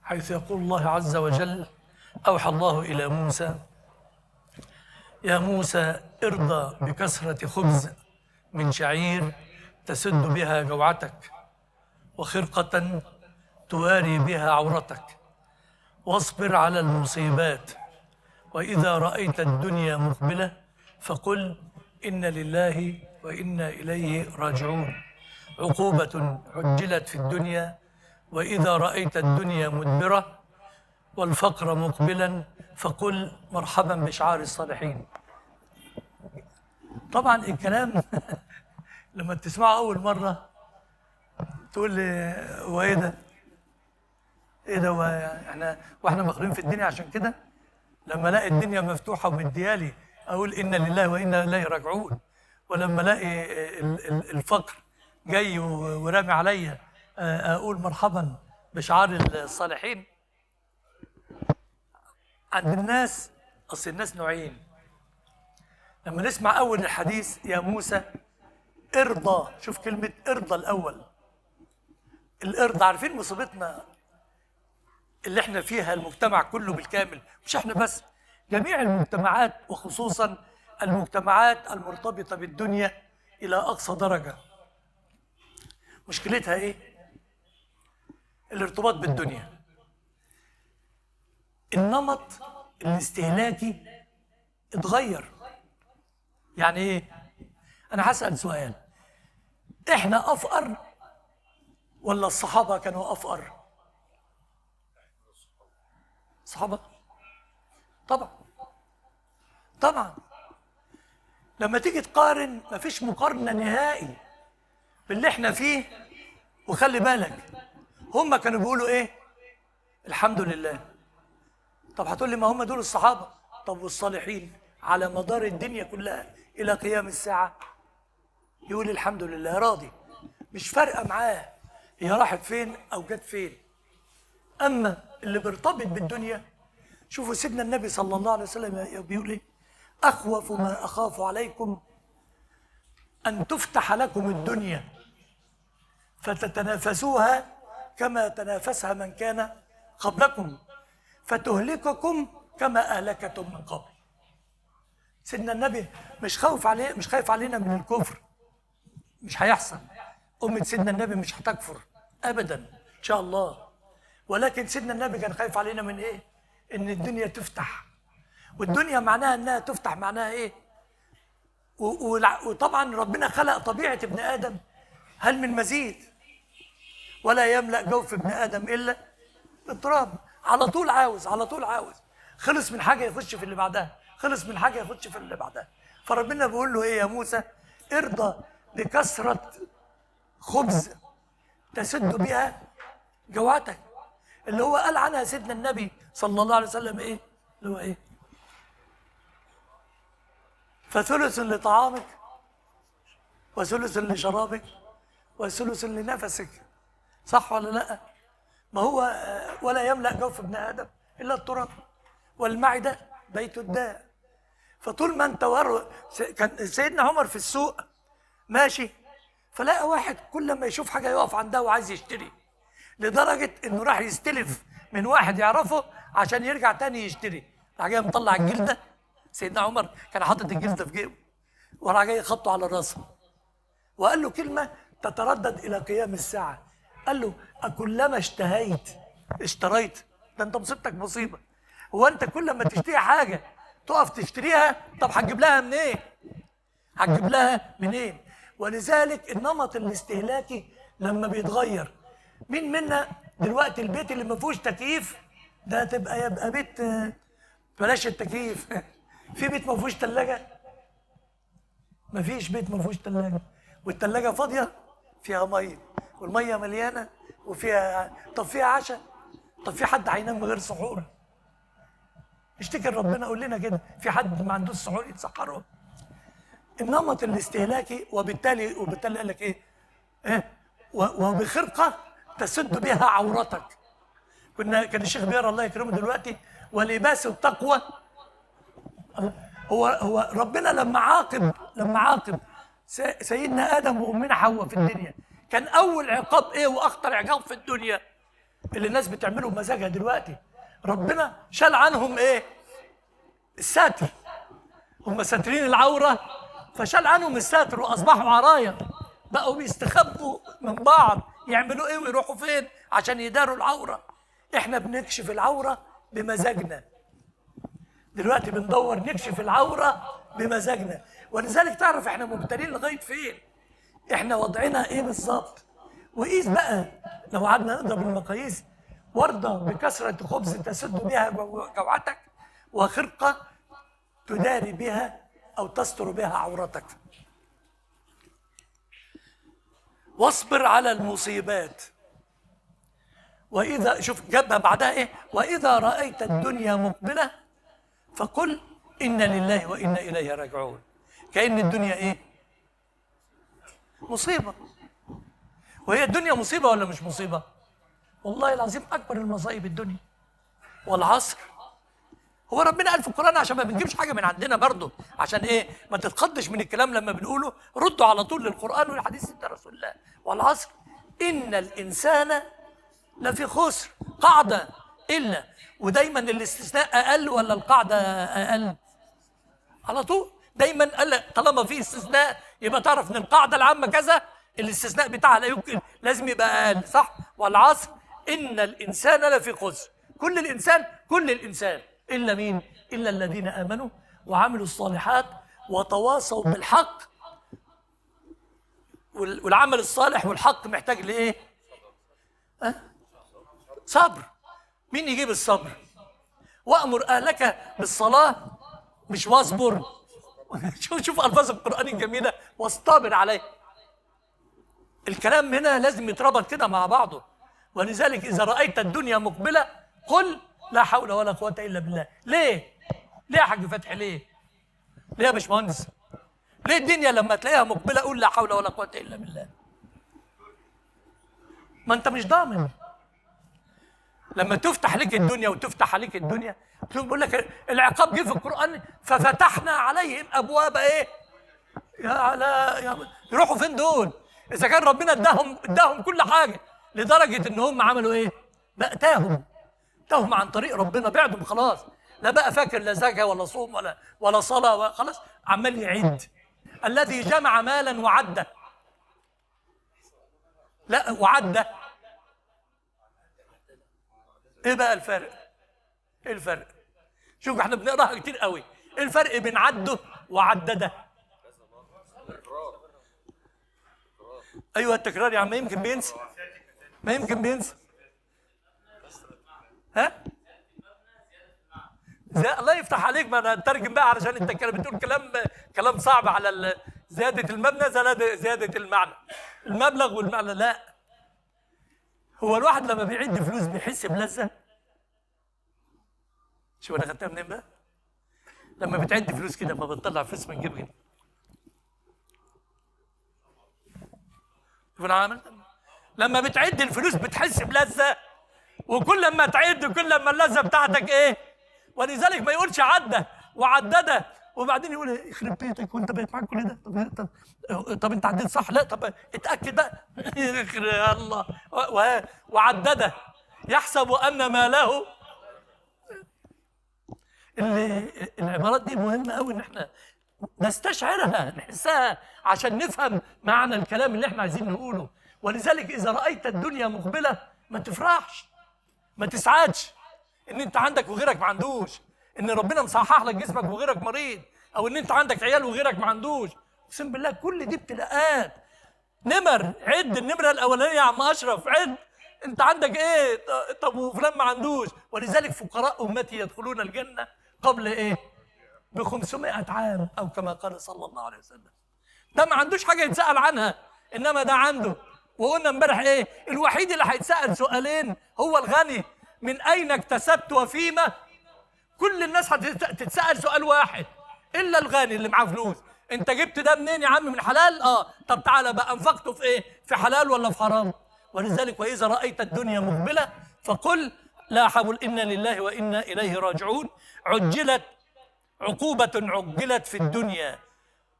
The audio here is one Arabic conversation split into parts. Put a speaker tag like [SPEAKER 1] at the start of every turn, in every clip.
[SPEAKER 1] حيث يقول الله عز وجل: أوحى الله إلى موسى: يا موسى ارضى بكسرة خبز من شعير تسد بها جوعتك، وخرقة تواري بها عورتك، واصبر على المصيبات، وإذا رأيت الدنيا مقبلة فقل إن لله وإنا إليه راجعون. عقوبة عجلت في الدنيا، وإذا رأيت الدنيا مدبرة والفقر مقبلا فقل مرحبا بشعار الصالحين. طبعا الكلام لما تسمعه أول مرة تقول لي هو إيه ده؟ إيه ده؟ وإحنا مخلوقين في الدنيا عشان كده؟ لما الاقي الدنيا مفتوحه ومديالي اقول انا لله وانا اليه راجعون، ولما الاقي الفقر جاي ورامي عليا اقول مرحبا بشعار الصالحين. عند الناس، اصل الناس نوعين. لما نسمع اول الحديث يا موسى ارضى، شوف كلمه ارضى الاول. الارضى، عارفين مصيبتنا اللي احنا فيها، المجتمع كله بالكامل، مش احنا بس، جميع المجتمعات وخصوصا المجتمعات المرتبطة بالدنيا إلى أقصى درجة. مشكلتها إيه؟ الارتباط بالدنيا. النمط الاستهلاكي اتغير. يعني إيه؟ أنا هسأل سؤال: إحنا أفقر ولا الصحابة كانوا أفقر؟ الصحابة طبعا. لما تيجي تقارن مفيش مقارنة نهائي باللي احنا فيه. وخلي بالك، هم كانوا بيقولوا ايه؟ الحمد لله. طب هتقول لي ما هم دول الصحابة. طب والصالحين على مدار الدنيا كلها إلى قيام الساعة يقول الحمد لله، راضي، مش فارقة معاه هي راحت فين أو جت فين. أما اللي بيرتبط بالدنيا، شوفوا سيدنا النبي صلى الله عليه وسلم بيقول ايه؟ أخوف ما أخاف عليكم أن تفتح لكم الدنيا فتتنافسوها كما تنافسها من كان قبلكم فتهلككم كما أهلكتم من قبل. سيدنا النبي مش خايف علينا من الكفر، مش هيحصل. أمة سيدنا النبي مش هتكفر أبدا إن شاء الله. ولكن سيدنا النبي كان خايف علينا من إيه؟ إن الدنيا تفتح. والدنيا معناها إنها تفتح، معناها إيه؟ وطبعا ربنا خلق طبيعة ابن آدم هل من مزيد؟ ولا يملأ جوف ابن آدم إلا التراب. على طول عاوز، خلص من حاجة يخش في اللي بعدها، خلص من حاجة يخش في اللي بعدها. فربنا بيقول له إيه يا موسى؟ ارضى بكثرة خبز تسد بها جوعتك، اللي هو قال عنها سيدنا النبي صلى الله عليه وسلم إيه؟ اللي هو إيه؟ فثلث لطعامك وثلث لشرابك وثلث لنفسك. صح ولا لا؟ ما هو ولا يملأ جوف ابن آدم إلا التراب والمعدة بيت الداء. فطول ما انت كان سيدنا عمر في السوق ماشي، فلقى واحد كل ما يشوف حاجة يقف عندها وعايز يشتري، لدرجة انه راح يستلف من واحد يعرفه عشان يرجع تاني يشتري. راح جاي مطلع الجلدة، سيدنا عمر كان حاطط الجلدة في جيبه، وراح جاي خبطه على راسه وقال له كلمة تتردد إلى قيام الساعة. قال له: أكلما اشتريت؟ ده أنت مصيبتك مصيبة. هو أنت كل ما تشتري حاجة تقف تشتريها؟ طب هتجيب لها منين؟ ولذلك النمط الاستهلاكي لما بيتغير، مين منا دلوقتي البيت اللي ما فيهوش تكييف ده يبقى بيت بلاش التكييف في بيت ما فيهوش ثلاجة؟ ما فيش بيت ما فيهوش ثلاجة، والثلاجة فاضية فيها مية، والمية مليانة وفيها، طب فيها عشاء؟ طب في حد هينام من غير سحور؟ اشتكي ربنا قول لنا كده، في حد ما عندوش سحور يتسحره؟ النمط الاستهلاكي. وبالتالي قال لك ايه؟ وبخرقة تسد بها عورتك. كان الشيخ بيقرا الله يكرمه دلوقتي: ولباس التقوى. هو ربنا لما عاقب سيدنا آدم وأمنا حواء في الدنيا، كان أول عقاب إيه وأخطر عقاب في الدنيا؟ اللي الناس بتعمله بمزاجها دلوقتي، ربنا شال عنهم ايه؟ الساتر. هم ساترين العوره، فشال عنهم الساتر واصبحوا عرايا، بقوا بيستخبوا من بعض، يعملوا ايه ويروحوا فين عشان يداروا العوره. احنا بنكشف العوره بمزاجنا دلوقتي، بندور نكشف العوره بمزاجنا. ولذلك تعرف احنا مبتلين لغايه فين، احنا وضعنا ايه بالظبط. وقيس بقى لو قعدنا نضرب المقاييس: ورده بكثره خبز تسد بها جوعتك، وخرقه تداري بها او تستر بها عورتك. واصبر على المصيبات. واذا، شوف جابها بعدها ايه: واذا رايت الدنيا مقبله فقل انا لله وانا اليه راجعون. كأن الدنيا ايه؟ مصيبه. وهي الدنيا مصيبه ولا مش مصيبه؟ والله العظيم اكبر المصايب الدنيا. والعصر، هو ربنا قال في القرآن عشان ما بنجيبش حاجة من عندنا برضه، عشان ايه؟ ما تتخضش من الكلام لما بنقوله، ردوا على طول للقرآن والحديث بتاع رسول الله. والعصر إن الإنسان لفي خسر. قاعدة إلا، ودايما الاستثناء أقل ولا القاعدة أقل؟ على طول دايما قال، طالما في استثناء يبقى تعرف إن القاعدة العامة كذا، الاستثناء بتاعها لا يمكن، لازم يبقى أقل، صح؟ والعصر إن الإنسان لفي خسر. كل الإنسان، كل الإنسان، إلا مين؟ إلا الذين آمنوا وعملوا الصالحات وتواصوا بالحق. والعمل الصالح والحق محتاج لإيه؟ صبر. مين يجيب الصبر؟ وأمر أهلك بالصلاة، مش واصبر. شوف ألفاظ القرآن الجميلة: واصطبر عليه. الكلام هنا لازم يتربط كده مع بعضه. ولذلك إذا رأيت الدنيا مقبلة قل لا حول ولا قوة إلا بالله. ليه؟ ليه يا حاج فتحي؟ ليه يا باشمهندس؟ ليه الدنيا لما تلاقيها مقبلة قول لا حول ولا قوة إلا بالله؟ ما أنت مش ضامن. لما تفتح لك الدنيا وتفتح عليك الدنيا، بيقول لك العقاب جه في القرآن: ففتحنا عليهم أبواب إيه؟ يروحوا فين دول؟ إذا كان ربنا اداهم كل حاجة، لدرجة إن هم عملوا إيه؟ بقى تاهم عن طريق ربنا، بعدهم خلاص، لا بقى فاكر لا زكاة ولا صوم ولا صلاة، خلاص عمال يعد. الذي جمع مالا وعده. لا وعده. ايه بقى الفرق؟ ايه الفرق؟ شوف احنا بنقراها كتير قوي. ايه الفرق بين عده وعدده؟ ايوه التكرار يا عم، ما يمكن بينسى، ما يمكن بينسى. ها؟ الله يفتح عليك. ما انا اترجم بقى علشان انت بتقول كلام صعب على زياده المبنى، زياده المعنى، المبلغ والمعنى. لا، هو الواحد لما بيعد فلوس بيحس بلذه. شوف انا خدتها منين بقى؟ لما بتعد فلوس كده، ما بتطلع فلوس من جيبك، شوف انا عامل، لما بتعد الفلوس بتحس بلذه، وكل ما تعد كل ما اللذه بتاعتك ايه؟ ولذلك ما يقولش عده وعدده وبعدين يقول يخرب بيتك وانت بقيت معاك كل ده. طب انت عديت صح؟ لا، طب اتاكد بقى. يا الله. وعدده يحسب ان ماله. العبارات دي مهمه قوي ان احنا نستشعرها، نحسها، عشان نفهم معنى الكلام اللي احنا عايزين نقوله. ولذلك اذا رايت الدنيا مقبله ما تفرحش، ما تسعدش ان انت عندك وغيرك ما عندوش، ان ربنا مصحح لك جسمك وغيرك مريض، او ان انت عندك عيال وغيرك ما عندوش. اقسم بالله كل دي ابتلاءات. نمر، عد النمره الاولانيه يا عم اشرف، عد انت عندك ايه؟ طب وفلان ما عندوش. ولذلك فقراء امتي يدخلون الجنه قبل ايه؟ ب500 عام، او كما قال صلى الله عليه وسلم. ده ما عندوش حاجه يتسال عنها، انما ده عنده. وقلنا امبارح ايه؟ الوحيد اللي هيتسال سؤالين هو الغني: من اين اكتسبت وفيما. كل الناس هتتسال سؤال واحد الا الغني اللي معاه فلوس: انت جبت ده منين يا عم؟ من حلال؟ طب تعالى بقى، انفقته في ايه؟ في حلال ولا في حرام؟ ولذلك واذا رايت الدنيا مقبله فقل لا حول انا لله وانا اليه راجعون. عجلت عقوبه عجلت في الدنيا.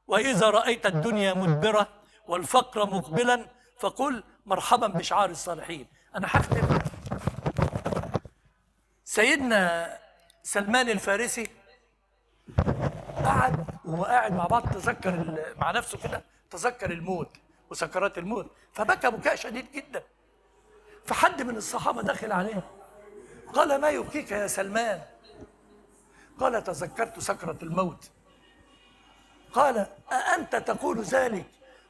[SPEAKER 1] واذا رايت الدنيا مدبره والفقر مقبلا فقل مرحبا بشعار الصالحين. انا هختم سيدنا سلمان الفارسي قعد وهو قاعد مع بعض تذكر مع نفسه كده، تذكر الموت وسكرات الموت، فبكى بكاء شديد جدا. فحد من الصحابه دخل عليه قال: ما يبكيك يا سلمان؟ قال: تذكرت سكرة الموت. قال: أأنت تقول ذلك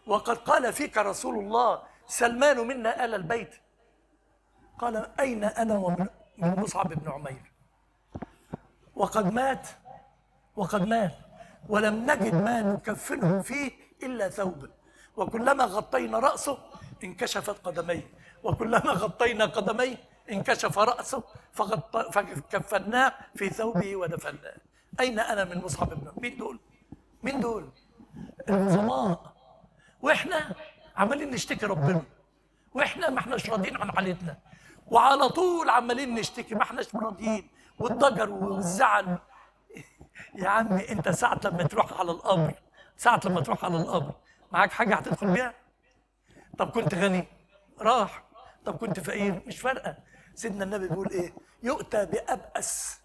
[SPEAKER 1] وقد قال فيك رسول الله: سلمان منا آل البيت؟ قال: أين أنا ومن مصعب بن عمير؟ وقد مات ولم نجد ما نكفنه فيه إلا ثوب، وكلما غطينا رأسه انكشفت قدميه، وكلما غطينا قدميه انكشف رأسه فكفناه في ثوبه ودفناه. أين أنا من مصعب بن عمير؟ مين دول؟ العظماء. واحنا عمالين نشتكي ربنا، واحنا ما احناش راضيين عن حالتنا، وعلى طول عمالين نشتكي ما احناش راضيين، والضجر والزعل. يا عمي انت ساعة لما تروح على القبر معاك حاجة هتدخل بيها؟ طب كنت غني راح، طب كنت فقير مش فارقة. سيدنا النبي بيقول ايه؟ يؤتى بأبأس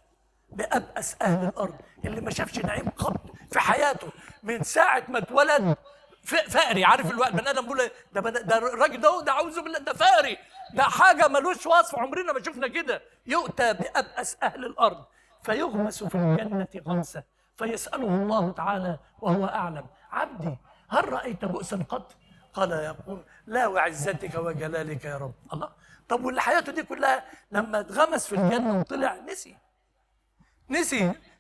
[SPEAKER 1] أهل الأرض، اللي ما شافش نعيم قط في حياته من ساعة ما اتولد. فقري. عارف البني آدم بيقول ده الراجل ده أعوذ بالله ده فقري، ده حاجة ملوش وصف، عمرنا ما شفنا كده. يؤتى بأبأس أهل الأرض فيغمس في الجنة غمسة فيسأله الله تعالى وهو أعلم: عبدي هل رأيت بؤسا قط؟ قال: يقول: لا وعزتك وجلالك يا رب. الله. طب واللي حياته دي كلها لما اتغمس في الجنة وطلع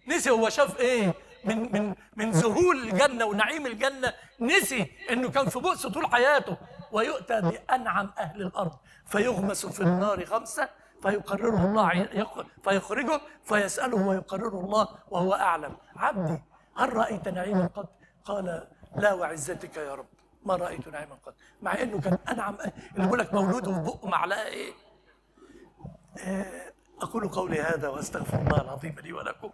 [SPEAKER 1] نسي هو شاف ايه من ذهول الجنة ونعيم الجنة، نسي انه كان في بؤس طول حياته. ويؤتى بأنعم أهل الأرض فيغمس في النار غمسة فيقرره الله فيخرجه فيسأله ويقرره الله وهو أعلم: عبدي هل رأيت نعيما قط؟ قال: لا وعزتك يا رب ما رأيت نعيما قط. مع انه كان أنعم اللي بيقول لك مولوده في بقه معلقة ايه. أقول قولي هذا وأستغفر الله العظيم لي ولكم.